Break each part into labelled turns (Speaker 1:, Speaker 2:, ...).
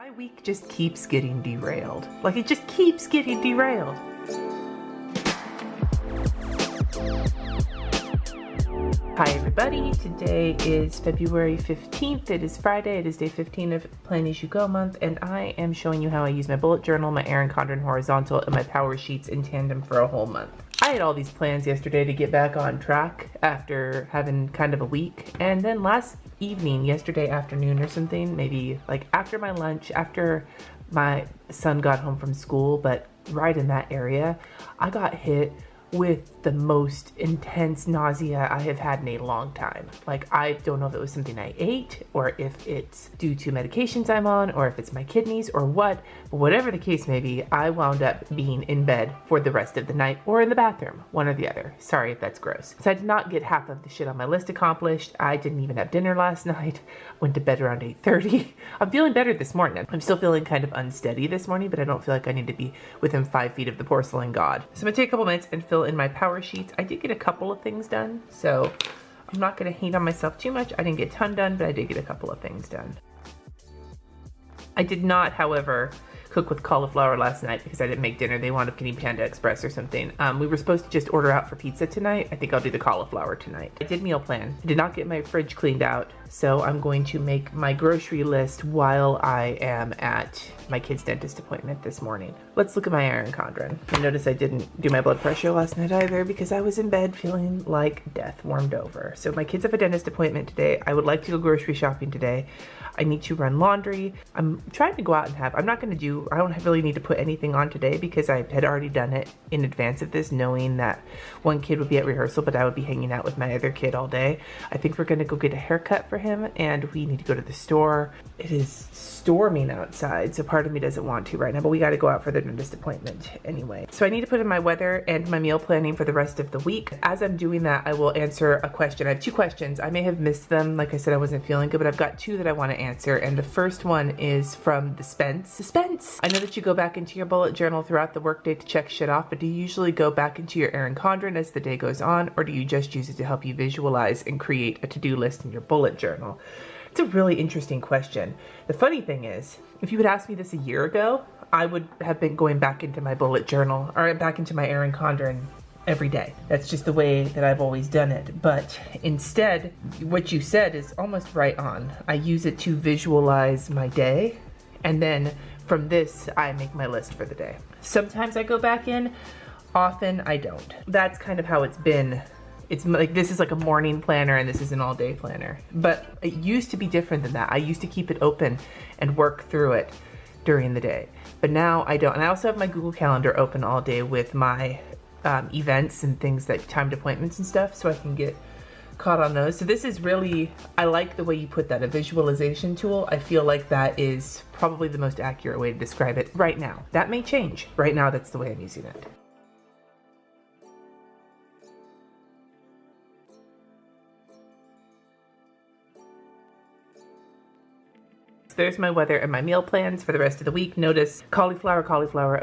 Speaker 1: My week just keeps getting derailed. Like, it just keeps getting derailed. Hi everybody, today is February 15th. It is Friday. It is day 15 of Plan As You Go month, and I am showing you how I use my bullet journal, my Erin Condren horizontal, and my power sheets in tandem for a whole month. I had all these plans yesterday to get back on track after having kind of a week, and then last evening, yesterday afternoon or something, maybe like after my lunch, after my son got home from school, but right in that area, I got hit with the most intense nausea I have had in a long time. Like, I don't know if it was something I ate or if it's due to medications I'm on or if it's my kidneys or what, but whatever the case may be, I wound up being in bed for the rest of the night or in the bathroom, one or the other. Sorry if that's gross. So I did not get half of the shit on my list accomplished. I didn't even have dinner last night. Went to bed around 8:30. I'm feeling better this morning. I'm still feeling kind of unsteady this morning, but I don't feel like I need to be within 5 feet of the porcelain god. So I'm gonna take a couple minutes and fill in my power sheets. I did get a couple of things done, so I'm not gonna hate on myself too much. I didn't get a ton done, but I did get a couple of things done. I did not, however, cook with cauliflower last night because I didn't make dinner. They wound up getting Panda Express or something. We were supposed to just order out for pizza tonight. I think I'll do the cauliflower tonight. I did meal plan. I did not get my fridge cleaned out, so I'm going to make my grocery list while I am at my kid's dentist appointment this morning. Let's look at my Erin Condren. I noticed I didn't do my blood pressure last night either because I was in bed feeling like death warmed over. So my kids have a dentist appointment today. I would like to go grocery shopping today. I need to run laundry. I'm trying to go out and I don't really need to put anything on today because I had already done it in advance of this, knowing that one kid would be at rehearsal, but I would be hanging out with my other kid all day. I think we're gonna go get a haircut for him and we need to go to the store. It is storming outside, so part of me doesn't want to right now, but we gotta go out for the dentist appointment anyway. So I need to put in my weather and my meal planning for the rest of the week. As I'm doing that, I will answer a question. I have two questions. I may have missed them. Like I said, I wasn't feeling good, but I've got two that I wanna answer. And the first one is from the Suspense. I know that you go back into your bullet journal throughout the workday to check shit off, but do you usually go back into your Erin Condren as the day goes on, or do you just use it to help you visualize and create a to-do list in your bullet journal? It's a really interesting question. The funny thing is, if you had asked me this a year ago, I would have been going back into my bullet journal or back into my Erin Condren every day. That's just the way that I've always done it. But instead, what you said is almost right on. I use it to visualize my day, and then from this, I make my list for the day. Sometimes I go back in, often I don't. That's kind of how it's been. It's like, this is like a morning planner and this is an all day planner. But it used to be different than that. I used to keep it open and work through it during the day. But now I don't. And I also have my Google Calendar open all day with my events and things like timed appointments and stuff, so I can get caught on those. So this is really, I like the way you put that, a visualization tool. I feel like that is probably the most accurate way to describe it right now. That may change. Right now, that's the way I'm using it. There's my weather and my meal plans for the rest of the week. Notice cauliflower,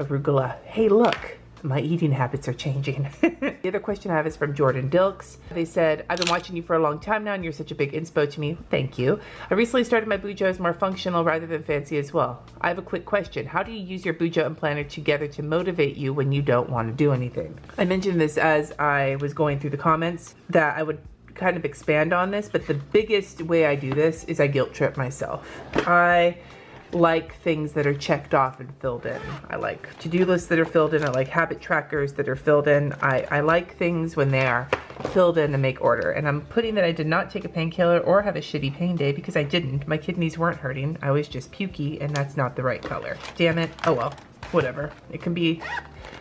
Speaker 1: arugula. Hey, look, my eating habits are changing. The other question I have is from Jordan Dilks. They said, I've been watching you for a long time now and you're such a big inspo to me. Thank you. I recently started my bujo as more functional rather than fancy as well. I have a quick question. How do you use your bujo and planner together to motivate you when you don't want to do anything? I mentioned this as I was going through the comments that I would kind of expand on this, but the biggest way I do this is I guilt trip myself. I like things that are checked off and filled in. I like to-do lists that are filled in. I like habit trackers that are filled in. I like things when they are filled in and make order. And I'm putting that I did not take a painkiller or have a shitty pain day because I didn't. My kidneys weren't hurting. I was just pukey, and that's not the right color. Damn it. Oh well, whatever. It can be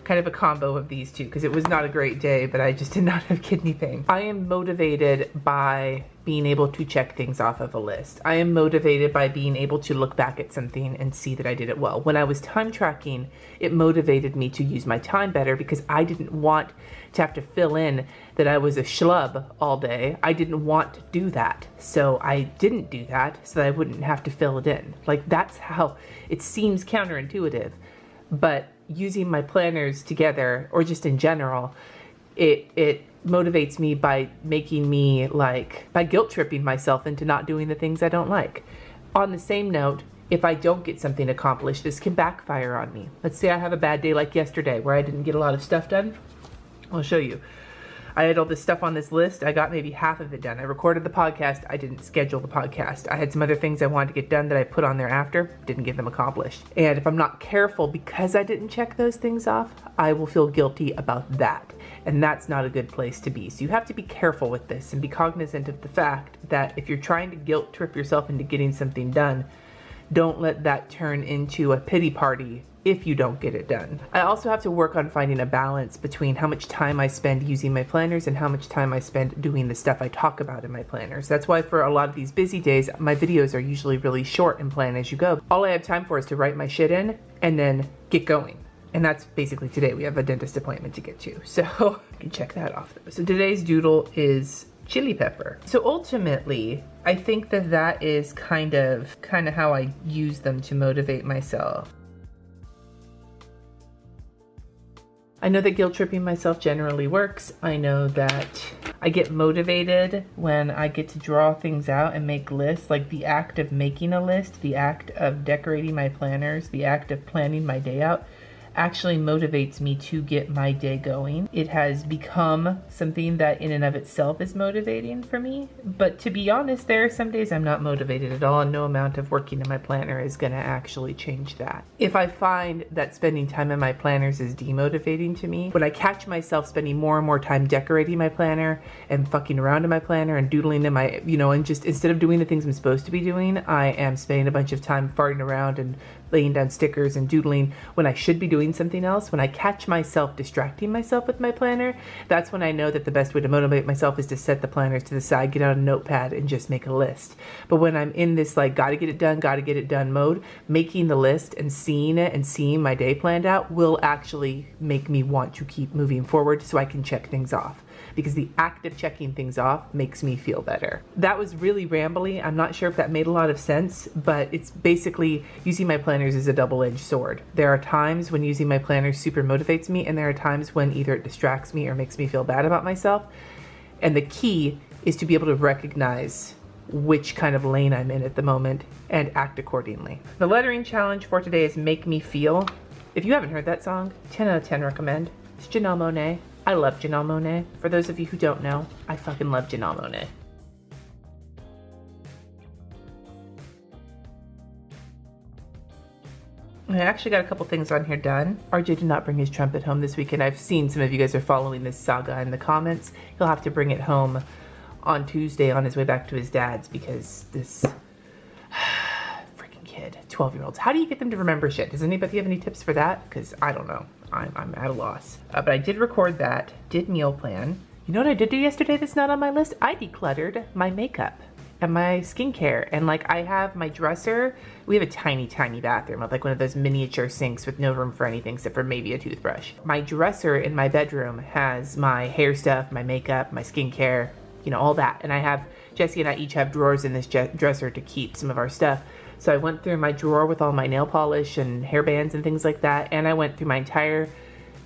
Speaker 1: kind of a combo of these two because it was not a great day, but I just did not have kidney pain. I am motivated by being able to check things off of a list. I am motivated by being able to look back at something and see that I did it well. When I was time tracking, it motivated me to use my time better because I didn't want to have to fill in that I was a schlub all day. I didn't want to do that. So I didn't do that so that I wouldn't have to fill it in. Like, that's how it seems counterintuitive, but using my planners together, or just in general, it motivates me by making me by guilt tripping myself into not doing the things I don't like. On the same note, if I don't get something accomplished, this can backfire on me. Let's say I have a bad day like yesterday where I didn't get a lot of stuff done. I'll show you. I had all this stuff on this list. I got maybe half of it done. I recorded the podcast. I didn't schedule the podcast. I had some other things I wanted to get done that I put on there after. Didn't get them accomplished. And if I'm not careful because I didn't check those things off, I will feel guilty about that. And that's not a good place to be. So you have to be careful with this and be cognizant of the fact that if you're trying to guilt trip yourself into getting something done, don't let that turn into a pity party if you don't get it done. I also have to work on finding a balance between how much time I spend using my planners and how much time I spend doing the stuff I talk about in my planners. That's why for a lot of these busy days, my videos are usually really short and plan as you go. All I have time for is to write my shit in and then get going. And that's basically today. We have a dentist appointment to get to. So you can check that off. So today's doodle is chili pepper. So ultimately, I think that is kind of how I use them to motivate myself. I know that guilt tripping myself generally works. I know that I get motivated when I get to draw things out and make lists, like the act of making a list, the act of decorating my planners, the act of planning my day out actually motivates me to get my day going. It has become something that in and of itself is motivating for me. But to be honest, there are some days I'm not motivated at all, and no amount of working in my planner is gonna actually change that. If I find that spending time in my planners is demotivating to me, when I catch myself spending more and more time decorating my planner and fucking around in my planner and doodling in my, and just instead of doing the things I'm supposed to be doing, I am spending a bunch of time farting around and laying down stickers and doodling when I should be doing something else. When I catch myself distracting myself with my planner, that's when I know that the best way to motivate myself is to set the planners to the side, get out a notepad and just make a list. But when I'm in this like gotta get it done mode, making the list and seeing it and seeing my day planned out will actually make me want to keep moving forward so I can check things off. Because the act of checking things off makes me feel better. That was really rambly. I'm not sure if that made a lot of sense, but it's basically using my planners as a double-edged sword. There are times when using my planners super motivates me, and there are times when either it distracts me or makes me feel bad about myself. And the key is to be able to recognize which kind of lane I'm in at the moment and act accordingly. The lettering challenge for today is Make Me Feel. If you haven't heard that song, 10 out of 10 recommend. It's Janelle Monáe. I love Janelle Monáe. For those of you who don't know, I fucking love Janelle Monáe. I actually got a couple things on here done. RJ did not bring his trumpet home this weekend. I've seen some of you guys are following this saga in the comments. He'll have to bring it home on Tuesday on his way back to his dad's because this freaking kid, 12-year-olds. How do you get them to remember shit? Does anybody have any tips for that? Because I don't know. I'm at a loss. But I did record that, did meal plan. You know what I did do yesterday that's not on my list? I decluttered my makeup and my skincare. And like I have my dresser. We have a tiny, tiny bathroom with like one of those miniature sinks with no room for anything except for maybe a toothbrush. My dresser in my bedroom has my hair stuff, my makeup, my skincare, all that. And I have, Jesse and I each have drawers in this dresser to keep some of our stuff. So I went through my drawer with all my nail polish and hair bands and things like that. And I went through my entire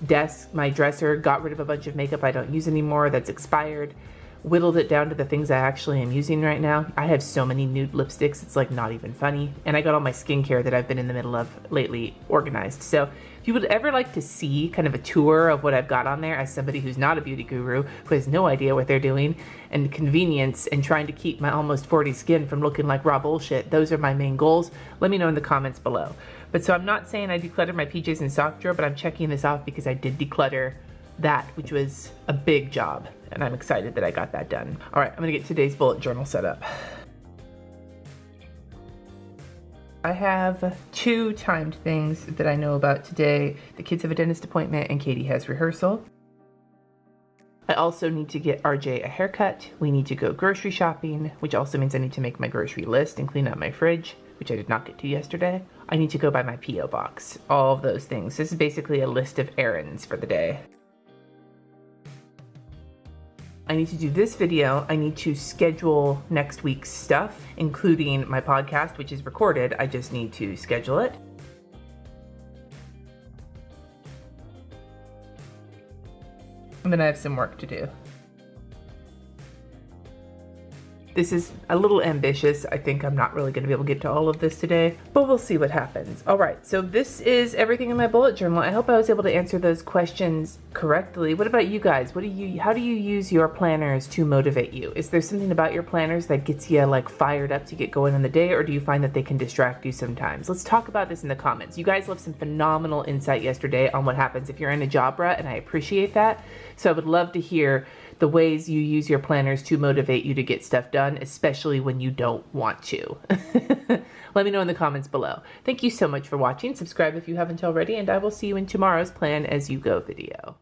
Speaker 1: desk, my dresser, got rid of a bunch of makeup I don't use anymore that's expired, whittled it down to the things I actually am using right now. I have so many nude lipsticks, it's like not even funny. And I got all my skincare that I've been in the middle of lately organized. So if you would ever like to see kind of a tour of what I've got on there as somebody who's not a beauty guru, who has no idea what they're doing, and convenience and trying to keep my almost 40 skin from looking like raw bullshit, those are my main goals. Let me know in the comments below. But so I'm not saying I decluttered my PJs and sock drawer, but I'm checking this off because I did declutter that, which was a big job. And I'm excited that I got that done. All right, I'm gonna get today's bullet journal set up. I have 2 timed things that I know about today. The kids have a dentist appointment and Katie has rehearsal. I also need to get RJ a haircut. We need to go grocery shopping, which also means I need to make my grocery list and clean out my fridge, which I did not get to yesterday. I need to go buy my P.O. box, all of those things. This is basically a list of errands for the day. I need to do this video. I need to schedule next week's stuff, including my podcast, which is recorded. I just need to schedule it. And then I have some work to do. This is a little ambitious. I think I'm not really going to be able to get to all of this today, but we'll see what happens. All right, so this is everything in my bullet journal. I hope I was able to answer those questions correctly. What about you guys? How do you use your planners to motivate you? Is there something about your planners that gets you like fired up to get going in the day, or do you find that they can distract you sometimes? Let's talk about this in the comments. You guys left some phenomenal insight yesterday on what happens if you're in a job rut, and I appreciate that. So I would love to hear the ways you use your planners to motivate you to get stuff done, especially when you don't want to. Let me know in the comments below. Thank you so much for watching. Subscribe if you haven't already, and I will see you in tomorrow's Plan As You Go video.